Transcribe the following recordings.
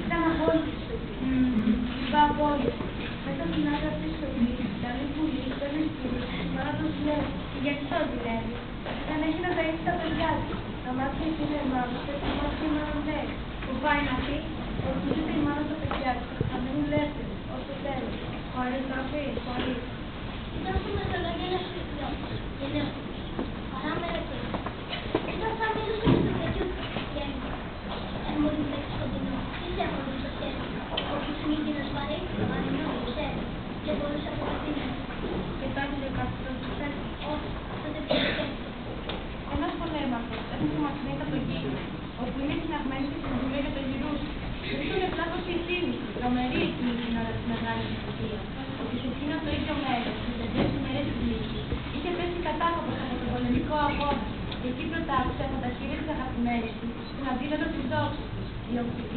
Ήταν απόλυτη στο σπίτι. Είπα απόλυτη. Μέσα στην άγραψη στο σπίτι, τα μη πουλή, το μυστήρι, τώρα το δουλεύει. Γιατί το δουλεύει? Δεν έχει να ταΐσει τα παιδιά του. Τα μάτια είναι μάλλον και τα μάτια μάλλον δεν. Που πάει να πει, ορκίζεται η μάνα τα παιδιά του. Θα μείνουν ελεύθεροι, όσο θέλουν. Χωρίς τροφή, χωρίς. Ήταν στο Μεσολογγέλιο σπιτιό. Είναι παράμερα και ήταν σαν μίλησε στο τέτοιο και μου την παίξει κοντινό. Τι σε έχω στο χέρι. Όπως μήκυνος βαρύ, το βαρινό, ξέρει. Και μπορούσε από καθήμενο. Και τότε δεν καθόλου του θέλει. Όχι, τότε πήγε. Ένας πολέμαχος έφυγε μακριά από το γη, όπου είναι συναγμένη στη συμβουλή για το γυρούς. Ήσουν πλάκος και ευθύνη, τρομερή εκείνη την ώρα της μεγάλης δυστυχίας. Και σε εκείνο το ίδιο μέρος, στις τελευταίες ημέρες της νύχτης, είχε πέσει κατάκοπος από τον πολεμικό αγώνα. Και εκεί προτάξε από τα χείλη της αγαπημένης του, την αντίδοτο της δόξης της,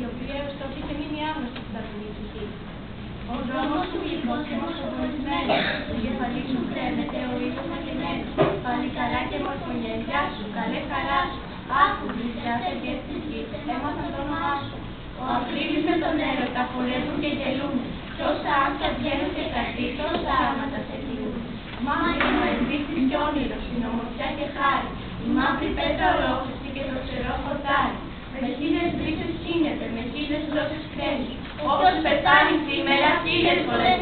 η οποία έως τότε είχε μείνει άγνωστη στην ταπεινή ψυχή. Ο δρόμος του γλυκός και μορφωμένος, το κεφαλί σου κρέμεται, ο ήλιος μαγεμένος. Πάλι καλά και μορφωνιές, γεια σου, καλέ χαρά σου. Άκου, γλυκιάτε και στη γη, έμαθα το όνομά σου. Ο Απρίλης με τον έρωτα χορεύουν και γελούν. Τόσα άμψα βγαίνουν και καρδί, τόσα άματα σε κλείνουν. Μαύρο ελπίσεις κι όνειρο, στην ομορφιά και χάρη. Η μαύρη πέτρα ορόφηση και το ξερό χορτάρι. Με χίλιες βρύσες χύνεται, με χίλιες γλώσσες κρέμει. Όποιος πεθάνει σήμερα, χίλιες φορές